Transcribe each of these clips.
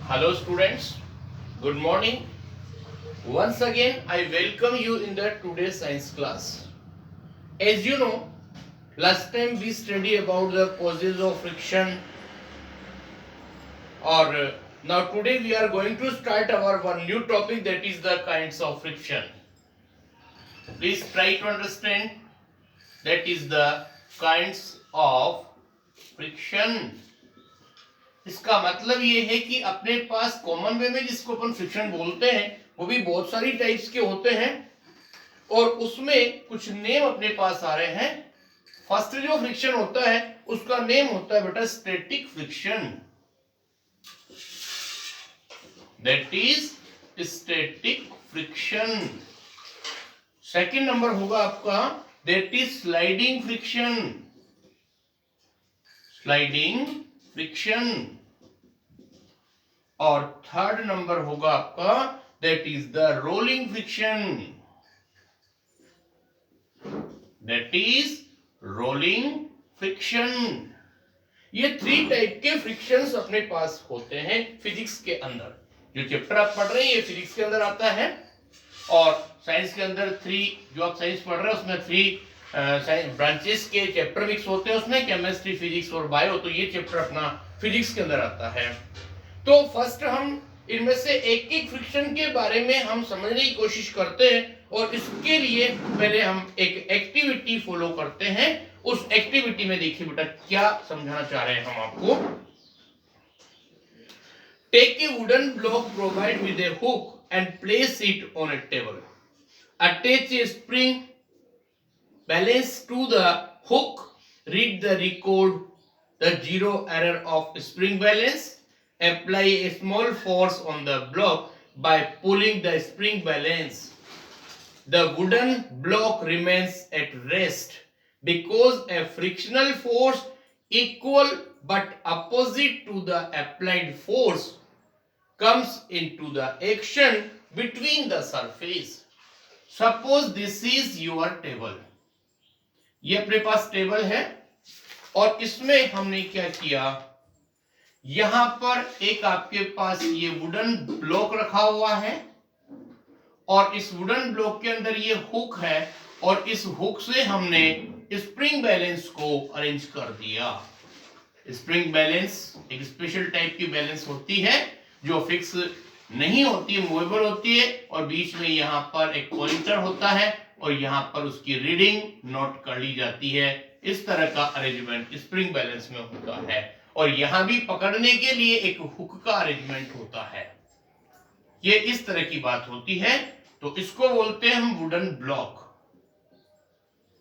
Hello students, good morning. Once again I welcome you in the today's science class. As you know, last time we studied about the causes of friction or now today we are going to start our one new topic, that is the kinds of friction. Please try to understand, that is the kinds of friction. इसका मतलब ये है कि अपने पास common वे में जिसको अपन friction बोलते हैं वो भी बहुत सारी टाइप्स के होते हैं और उसमें कुछ नेम अपने पास आ रहे हैं। फर्स्ट जो फ्रिक्शन होता है उसका नेम होता है बेटा static friction, that is static friction. Second number होगा आपका that is sliding friction, sliding friction. और थर्ड नंबर होगा आपका that is the rolling friction, that is rolling friction. ये थ्री टाइप के फ्रिक्शंस अपने पास होते हैं फिजिक्स के अंदर। जो चैप्टर आप पढ़ रहे हैं ये फिजिक्स के अंदर आता है और साइंस के अंदर थ्री, जो आप साइंस पढ़ रहे हैं उसमें थ्री साइंस ब्रांचेस के चैप्टर मिक्स होते हैं उसमें, केमिस्ट्री, फिजिक्स और बायो। तो ये चैप्टर अपना फिजिक्स के अंदर आता है। तो फर्स्ट हम इनमें से एक एक फ्रिक्शन के बारे में हम समझने की कोशिश करते हैं और इसके लिए पहले हम एक एक्टिविटी फॉलो करते हैं। उस एक्टिविटी में देखिए बेटा क्या समझाना चाह रहे हैं हम आपको। Take a wooden block provide with a hook and place it on a table. Attach a spring balance to the hook, read the record the zero error of spring balance. Apply a small force on the block by pulling the spring balance. The wooden block remains at rest because a frictional force equal but opposite to the applied force comes into the action between the surface. Suppose this is your table. ये अपने पास table है और इसमें हमने क्या किया, यहां पर एक आपके पास ये वुडन ब्लॉक रखा हुआ है और इस वुडन ब्लॉक के अंदर ये हुक है और इस हुक से हमने स्प्रिंग बैलेंस को अरेंज कर दिया। स्प्रिंग बैलेंस एक स्पेशल टाइप की बैलेंस होती है जो फिक्स नहीं होती है, मूवेबल होती है और बीच में यहां पर एक पॉइंटर होता है और यहां पर उसकी रीडिंग नोट कर ली जाती है। इस तरह का अरेंजमेंट स्प्रिंग बैलेंस में होता है और यहां भी पकड़ने के लिए एक हुक का अरेंजमेंट होता है। ये इस तरह की बात होती है, तो इसको बोलते हैं हम wooden block,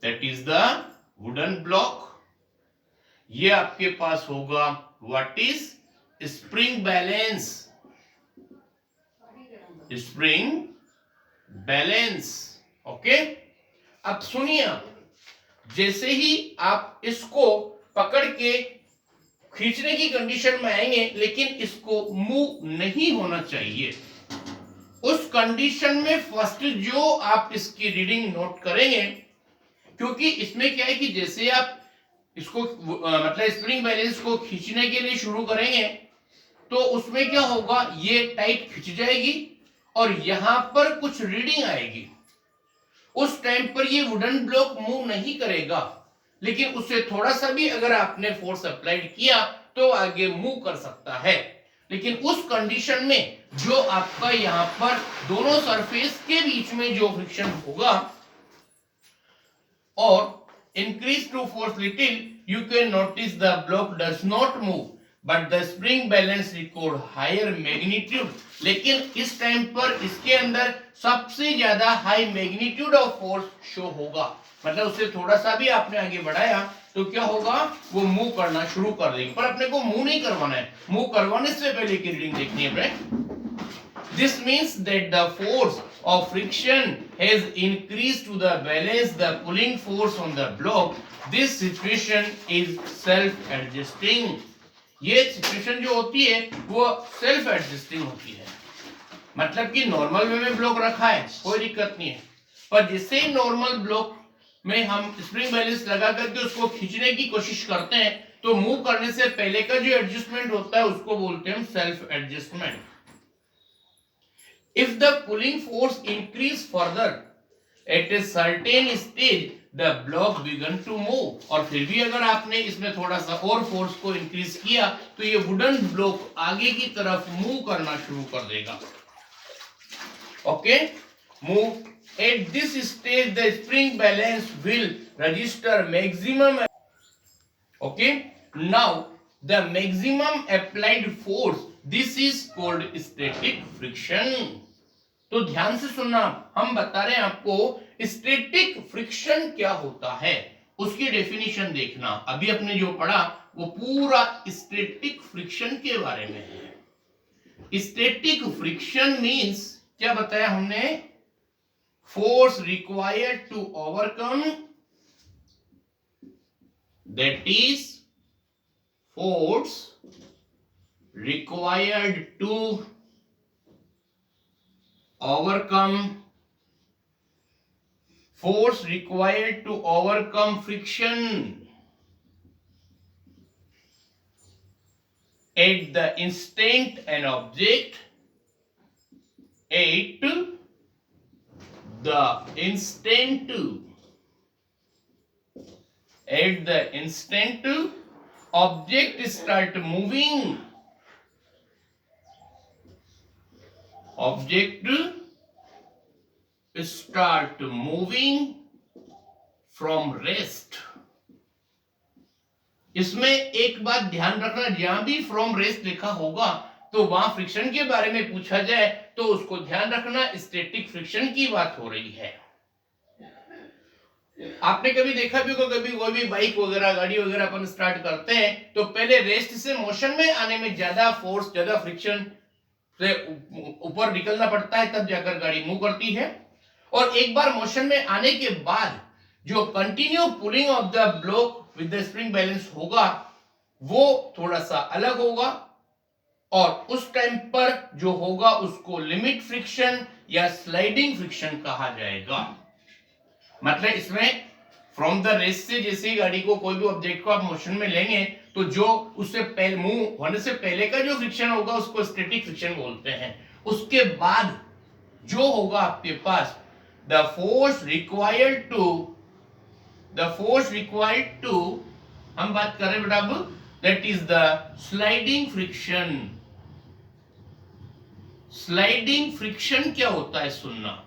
that is the wooden block. ये आपके पास होगा what is spring balance, spring balance. Okay, अब सुनिए, जैसे ही आप इसको पकड़ के खींचने की कंडीशन में आएंगे लेकिन इसको मूव नहीं होना चाहिए, उस कंडीशन में फर्स्ट जो आप इसकी रीडिंग नोट करेंगे, क्योंकि इसमें क्या है कि जैसे आप इसको मतलब स्प्रिंग बैलेंस को खींचने के लिए शुरू करेंगे तो उसमें क्या होगा, ये टाइट खिंच जाएगी और यहां पर कुछ रीडिंग आएगी। उस टाइम पर ये वुडन ब्लॉक मूव नहीं करेगा, लेकिन उससे थोड़ा सा भी अगर आपने फोर्स अप्लाइड किया तो आगे मूव कर सकता है। लेकिन उस कंडीशन में जो आपका यहां पर दोनों सरफेस के बीच में जो फ्रिक्शन होगा और increase to force little, you can notice the block does not move but the spring balance record higher magnitude. लेकिन इस टाइम पर इसके अंदर सबसे ज्यादा high magnitude of force show होगा, मतलब उससे थोड़ा सा भी आपने आगे बढ़ाया तो क्या होगा, वो मूव करना शुरू कर देगी। पर अपने को मूव नहीं करवाना है, मूव करवाने से पहले की रीडिंग देखनी है अपने। This means that the force of friction has increased to the balance the pulling force on the block. This situation is self-adjusting. ये सिचुएशन जो होती है वो सेल्फ एडजस्टिंग होती है, मतलब कि नॉर्मल वे में ब्लॉक रखा है कोई दिक्कत नहीं है, पर जिससे नॉर्मल ब्लॉक में हम स्प्रिंग बैलेंस लगा करके उसको खींचने की कोशिश करते हैं तो मूव करने से पहले का जो एडजस्टमेंट होता है उसको बोलते हैं हम self adjustment. If the pulling force increase further at a certain stage, the block began to move. और फिर भी अगर आपने इसमें थोड़ा सा और फोर्स को इंक्रीज किया तो ये वुडन ब्लॉक आगे की तरफ मूव करना शुरू कर देगा. Okay, move. At this stage, the spring balance will register maximum. Okay, now the maximum applied force. This is called static friction. तो ध्यान से सुनना, हम बता रहे हैं आपको स्टैटिक फ्रिक्शन क्या होता है, उसकी डेफिनेशन देखना. अभी अपने जो पढ़ा वो पूरा स्टैटिक फ्रिक्शन के बारे में है. स्टैटिक फ्रिक्शन मींस क्या बताया हमने? Force required to overcome, that is force required to overcome friction at the instant an object object start moving. Object start moving from rest. इसमें एक बात ध्यान रखना, जहां भी फ्रॉम रेस्ट लिखा होगा तो वहां फ्रिक्शन के बारे में पूछा जाए तो उसको ध्यान रखना स्टैटिक फ्रिक्शन की बात हो रही है. आपने कभी देखा भी होगा, कभी कोई भी बाइक वगैरह गाड़ी वगैरह अपन स्टार्ट करते हैं तो पहले रेस्ट से मोशन में आने में ज्यादा फोर्स, ज्यादा फ्रिक्शन से ऊपर निकलना पड़ता है, तब जाकर गाड़ी मूव करती है. और एक बार मोशन में आने के बाद जो continue pulling of the block with the spring balance होगा वो थोड़ा सा अलग होगा और उस टाइम पर जो होगा उसको लिमिट फ्रिक्शन या स्लाइडिंग फ्रिक्शन कहा जाएगा. मतलब इसमें फ्रॉम द रेस्ट से जैसे ही गाड़ी को, कोई भी ऑब्जेक्ट को आप मोशन में लेंगे तो जो उससे पहले मूव होने से पहले का जो फ्रिक्शन होगा उसको स्टैटिक फ्रिक्शन बोलते हैं. उसके बाद जो होगा आपके पास द फोर्स रिक्वायर्ड टू हम बात कर रहे हैं बेटा अब, that is the sliding friction. Sliding friction क्या होता है सुनना.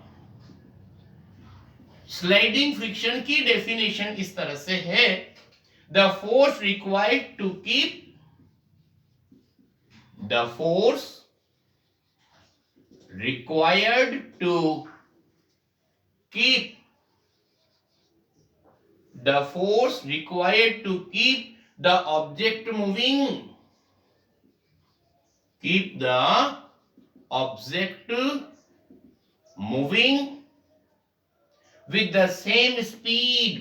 स्लाइडिंग फ्रिक्शन की डेफिनेशन इस तरह से है, the force required to keep the force required to keep the object moving, with the same speed,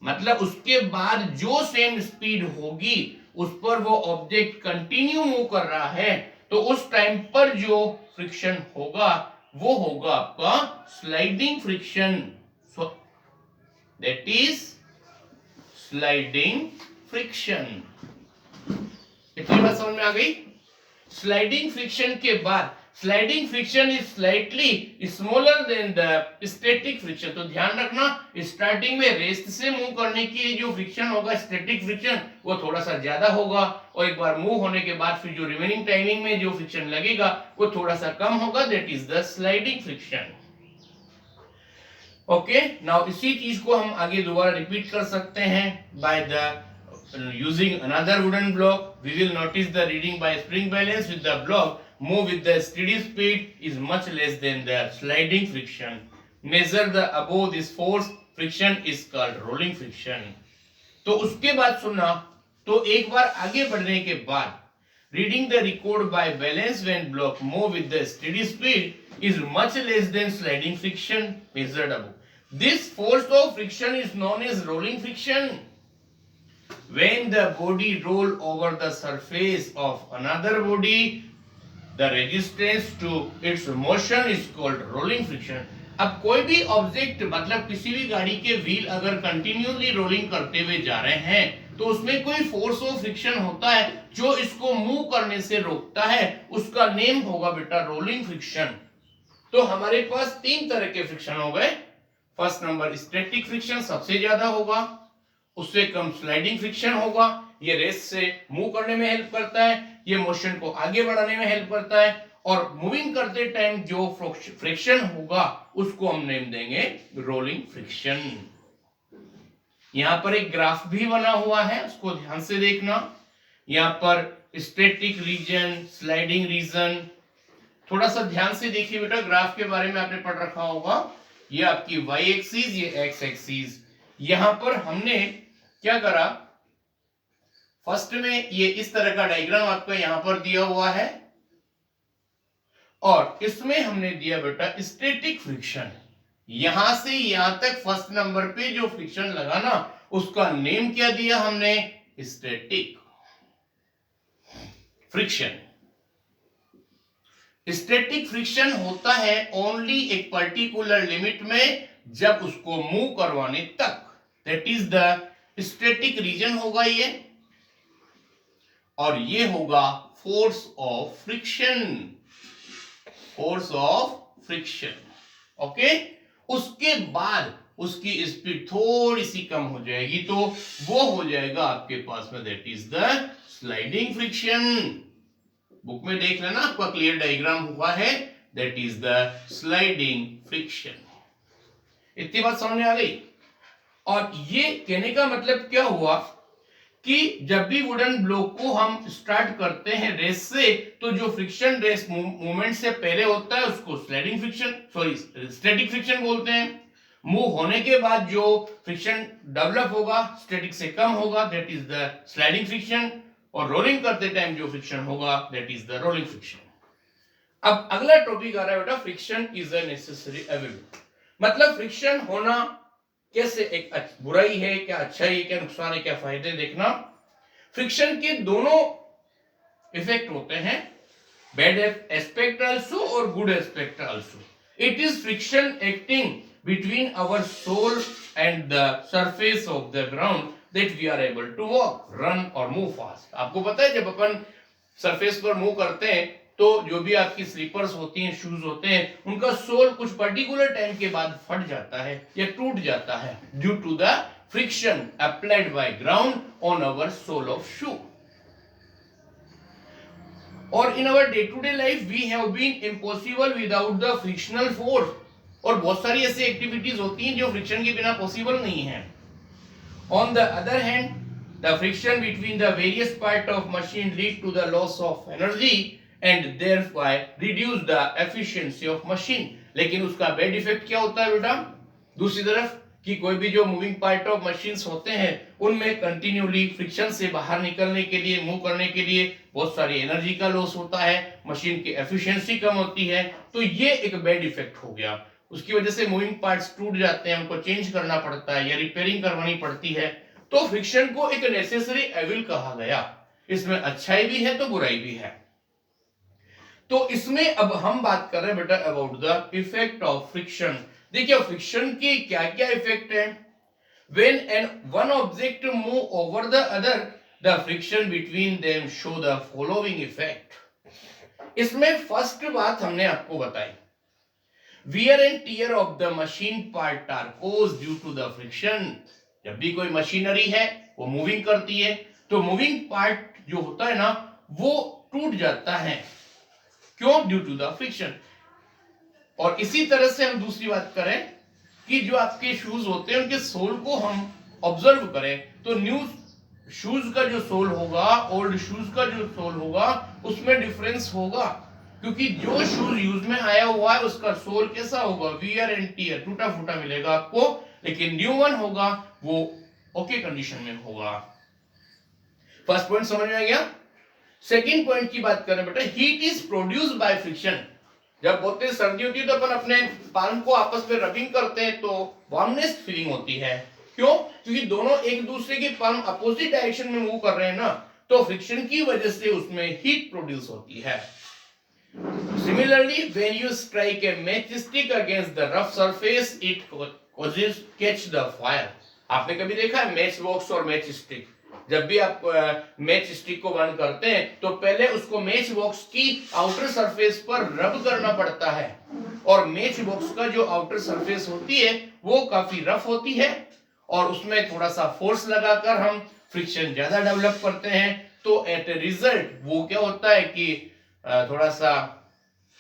मतलब उसके बाद जो सेम स्पीड होगी उस पर वो ऑब्जेक्ट कंटिन्यू मूव कर रहा है तो उस टाइम पर जो फ्रिक्शन होगा वो होगा आपका sliding friction. That is sliding friction. इतनी बात समझ में आ गई. स्लाइडिंग फ्रिक्शन के बाद sliding friction is slightly smaller than the static friction. तो ध्यान रखना स्टार्टिंग में रेस्ट से मूव करने की जो फ्रिक्शन होगा स्टैटिक फ्रिक्शन वो थोड़ा सा ज्यादा होगा और एक बार मूव होने के बाद फिर जो रिमेनिंग टाइमिंग में जो फ्रिक्शन लगेगा वो थोड़ा सा कम होगा. That is the sliding friction. Okay, now इसी चीज को हम आगे दोबारा रिपीट कर सकते हैं by the using another wooden block. We will notice the reading by spring balance with the block move with the steady speed is much less than the sliding friction. Measure the above this force friction is called rolling friction. तो उसके बाद सुनना, तो एक बार आगे बढ़ने के बाद reading the record by balance when block move with the steady speed is much less than sliding friction measured above. This force of friction is known as rolling friction. When the body roll over the surface of another body, the resistance to its motion is called rolling friction. अब कोई भी object मतलब किसी भी गाड़ी के wheel अगर continuously rolling करते हुए जा रहे हैं तो उसमें कोई फोर्स ऑफ फ्रिक्शन होता है जो इसको मूव करने से रोकता है, उसका नेम होगा बेटा रोलिंग फ्रिक्शन। तो हमारे पास तीन तरह के फ्रिक्शन हो गए। फर्स्ट नंबर स्टैटिक फ्रिक्शन सबसे ज्यादा होगा, उससे कम स्लाइडिंग फ्रिक्शन होगा, ये रेस से मूव करने में हेल्प करता है, ये मोशन को आगे बढ़ाने में हेल्प करता है, और मूविंग करते टाइम जो फ्रिक्शन होगा उसको हम नेम देंगे रोलिंग फ्रिक्शन। यहां पर एक ग्राफ भी बना हुआ है, उसको ध्यान से देखना। यहां पर स्टैटिक रीजन, स्लाइडिंग रीजन, थोड़ा सा ध्यान से देखिए बेटा, ग्राफ के बारे में आपने पढ़ रखा होगा। ये आपकी y एक्सिस, ये x एक्सिस। यहां पर हमने क्या करा, फर्स्ट में ये इस तरह का डायग्राम आपका यहां पर दिया हुआ है और इसमें हमने दिया बेटा स्टैटिक फ्रिक्शन। यहां से यहां तक फर्स्ट नंबर पे जो फ्रिक्शन लगा ना उसका नेम क्या दिया हमने, स्टैटिक फ्रिक्शन। स्टैटिक फ्रिक्शन होता है ओनली एक पर्टिकुलर लिमिट में जब उसको मूव करवाने तक, that is the static region होगा ये, और ये होगा force of friction, force of friction. Okay, उसके बाद उसकी स्पीड थोड़ी सी कम हो जाएगी तो वो हो जाएगा आपके पास में, that is the sliding friction. Book में देख लेना, आपका क्लियर डायग्राम हुआ है, that is the sliding friction. इतनी बात समझ में आ गई। और ये कहने का मतलब क्या हुआ कि जब भी वुडन ब्लॉक को हम स्टार्ट करते हैं रेस से, तो जो फ्रिक्शन रेस मूवमेंट से पहले होता है उसको sliding friction, sorry static friction बोलते हैं। मूव होने के बाद जो फ्रिक्शन डेवलप होगा स्टैटिक से कम होगा, that is the sliding friction, और रोलिंग करते टाइम जो फ्रिक्शन होगा that is the rolling friction. अब अगला टॉपिक आ रहा है बेटा, friction is a necessary evil. मतलब फ्रिक्शन होना कैसे एक बुराई है, क्या अच्छाई है, क्या नुकसान है, क्या फायदे, देखना। फ्रिक्शन के दोनों इफेक्ट होते हैं, बैड एस्पेक्ट आल्सो और good aspect also. It is friction acting between our sole and the surface of the ground that we are able to walk, run or move fast। आपको पता है जब अपन surface पर move करते हैं तो जो भी आपकी स्लीपर्स होती हैं, शूज होते हैं, उनका सोल कुछ पर्टिकुलर टाइम के बाद फट जाता है या टूट जाता है due to the friction applied by ground on our sole of shoe. और in our day to day life we have been impossible without the frictional force. और बहुत सारी ऐसी एक्टिविटीज होती हैं जो फ्रिक्शन के बिना पॉसिबल नहीं है। On the other hand, the friction between the various parts of machine lead to the loss of energy and thereby reduce the efficiency of machine। लेकिन उसका बैड इफेक्ट क्या होता है बेटा, दूसरी तरफ कि कोई भी जो मूविंग पार्ट ऑफ मशीन्स होते हैं उनमें कंटिन्यूली फ्रिक्शन से बाहर निकलने के लिए, मूव करने के लिए बहुत सारी एनर्जी का लॉस होता है, मशीन की एफिशिएंसी कम होती है। तो ये एक बैड इफेक्ट हो गया, उसकी वजह से मूविंग पार्ट्स टूट जाते हैं, उनको चेंज करना पड़ता है या रिपेयरिंग करवानी पड़ती है। तो फ्रिक्शन को एक नेसेसरी एविल कहा गया। इसमें अच्छाई भी है तो बुराई भी है। तो इसमें अब हम बात कर रहे हैं बेटा about the effect of friction. देखिए फ्रिक्शन के क्या क्या इफेक्ट है। When an one object move over the other the friction between them show the following effect. इसमें फर्स्ट बात हमने आपको बताई, wear and tear of the machine part are caused due to the friction। जब भी कोई machinery है वो मूविंग करती है तो मूविंग पार्ट जो होता है ना वो टूट जाता है, क्यों, ड्यू टू द फ्रिक्शन। और इसी तरह से हम दूसरी बात करें कि जो आपके शूज होते हैं उनके सोल को हम ऑब्जर्व करें तो न्यू शूज का जो सोल होगा, ओल्ड शूज का जो सोल होगा उसमें डिफरेंस होगा, क्योंकि जो शूज यूज में आया हुआ है उसका सोल कैसा होगा, वियर एंड टियर, टूटा फूटा मिलेगा आपको, लेकिन न्यू वन होगा वो ओके कंडीशन में होगा। फर्स्ट पॉइंट समझ में आ गया। सेकंड पॉइंट की बात करें बेटा, heat is produced by friction. जब बहुत तेज सर्दी होती है तो अपन अपने पाल्म को आपस में रबिंग करते हैं तो वार्मनेस फीलिंग होती है, क्यों, क्योंकि दोनों एक दूसरे के पाल्म अपोजिट डायरेक्शन में मूव कर रहे हैं ना, तो फ्रिक्शन की वजह से उसमें हीट प्रोड्यूस होती है। Similarly, when you strike a matchstick against the rough surface, it causes catch the fire. आपने कभी देखा है मैच बॉक्स और मैच स्टिक? जब भी आप मैच स्टिक को बर्न करते हैं तो पहले उसको मैच बॉक्स की आउटर सरफेस पर रब करना पड़ता है, और मैच बॉक्स का जो आउटर सरफेस होती है वो काफी रफ होती है, और उसमें थोड़ा सा फोर्स लगाकर हम फ्रिक्शन ज्यादा डेवलप करते हैं। तो एट ए रिजल्ट वो क्या होता है कि थोड़ा सा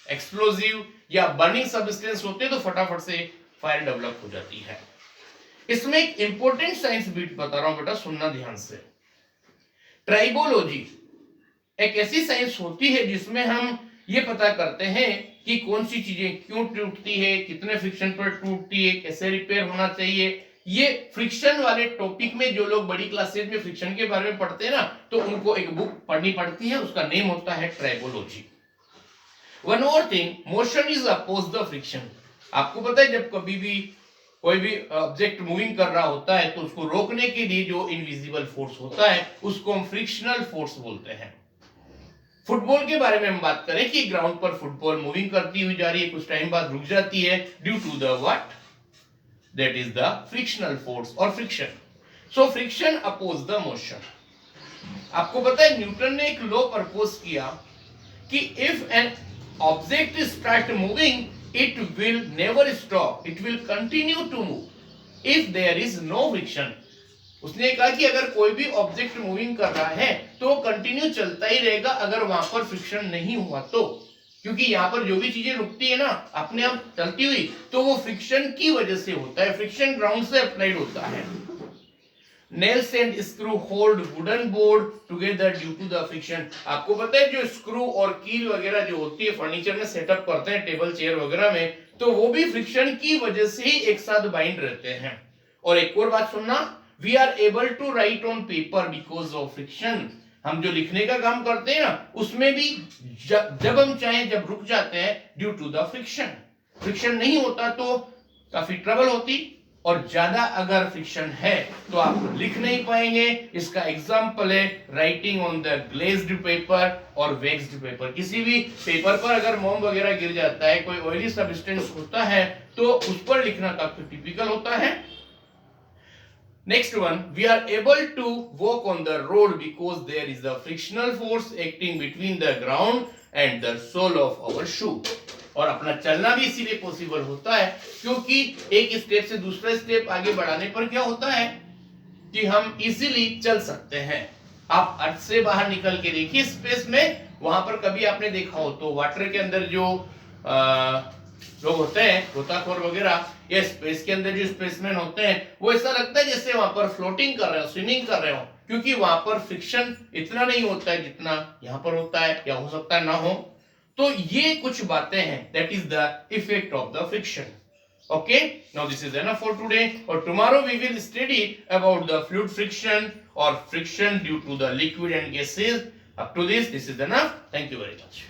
एक्सप्लोजिव या बर्निंग सब्सटेंस होते हैं, तो फटाफट से फायर डेवलप हो जाती है। इसमें एक इंपॉर्टेंट साइंस बीट बता रहा हूं बेटा, सुनना ध्यान से। ट्राइबोलॉजी एक ऐसी साइंस होती है जिसमें हम ये पता करते हैं कि कौन सी चीजें क्यों टूटती है, कितने फ्रिक्शन पर टूटती है, कैसे रिपेयर होना चाहिए। ये फ्रिक्शन वाले टॉपिक में जो लोग बड़ी क्लासेज में फ्रिक्शन के बारे में पढ़ते हैं ना, तो उनको एक बुक पढ़नी पड़ती है, उसका नेम होता है ट्राइबोलॉजी। वन और thing, motion is oppose the friction. आपको पता है जब कभी भी कोई भी ऑब्जेक्ट मूविंग कर रहा होता है तो उसको रोकने के लिए जो इनविजिबल फोर्स होता है उसको हम फ्रिक्शनल फोर्स बोलते हैं। फुटबॉल के बारे में हम बात करें कि ग्राउंड पर फुटबॉल मूविंग करती हुई जा रही है, कुछ टाइम बाद रुक जाती है due to the what, that is the frictional force और friction. So friction oppose the motion. आपको पता है न्यूटन ने एक लॉ प्रपोज किया कि if an object start moving it will never stop, it will continue to move if there is no friction। उसने कहा कि अगर कोई भी ऑब्जेक्ट मूविंग कर रहा है तो कंटिन्यू चलता ही रहेगा अगर वहां पर फ्रिक्शन नहीं हुआ तो, क्योंकि यहाँ पर जो भी चीजें रुकती है ना अपने आप चलती हुई, तो वो फ्रिक्शन की वजह से होता है, फ्रिक्शन ग्राउंड से अप्लाइड होता है। Nails and screw hold wooden board together due to the friction। आपको पता है जो स्क्रू और कील वगैरह जो होती है फर्नीचर में सेटअप करते हैं टेबल चेयर वगैरह में, तो वो भी फ्रिक्शन की वजह से ही एक साथ बाइंड रहते हैं। और एक और बात सुनना, we are able to write on paper because of friction। हम जो लिखने का काम करते हैं ना उसमें भी जब हम चाहें जब रुक जाते हैं due to the friction. Friction नहीं होता तो काफी ट्रबल होती, और ज्यादा अगर फ्रिक्शन है तो आप लिख नहीं पाएंगे। इसका एग्जांपल है writing on the glazed paper और वेक्स्ड पेपर। किसी भी पेपर पर अगर मोम वगैरह गिर जाता है, कोई ऑयली सब्सटेंस होता है, तो उस पर लिखना काफी टिपिकल होता है। Next one, we are able to walk on the road because there is a frictional force acting between the ground and the sole of our shoe. और अपना चलना भी इसीलिए पॉसिबल होता है क्योंकि एक स्टेप से दूसरा स्टेप आगे बढ़ाने पर क्या होता है कि हम इजीली चल सकते हैं। आप अर्थ से बाहर निकल के देखिए स्पेस में, वहां पर कभी आपने देखा हो तो वाटर के अंदर जो लोग होते हैं गोताखोर वगैरह, या स्पेस के अंदर जो स्पेसमैन होते हैं, वो ऐसा लगता है जैसे वहां पर फ्लोटिंग कर रहे हो, स्विमिंग कर रहे हो, क्योंकि वहां पर फ्रिक्शन इतना नहीं होता है जितना यहाँ पर होता है, या हो सकता है ना हो। तो ये कुछ बातें हैं, that is the effect of the friction. Okay, now this is enough for today, और tomorrow we will study about the fluid friction और friction due to the liquid and gases. Up to this is enough. Thank you very much.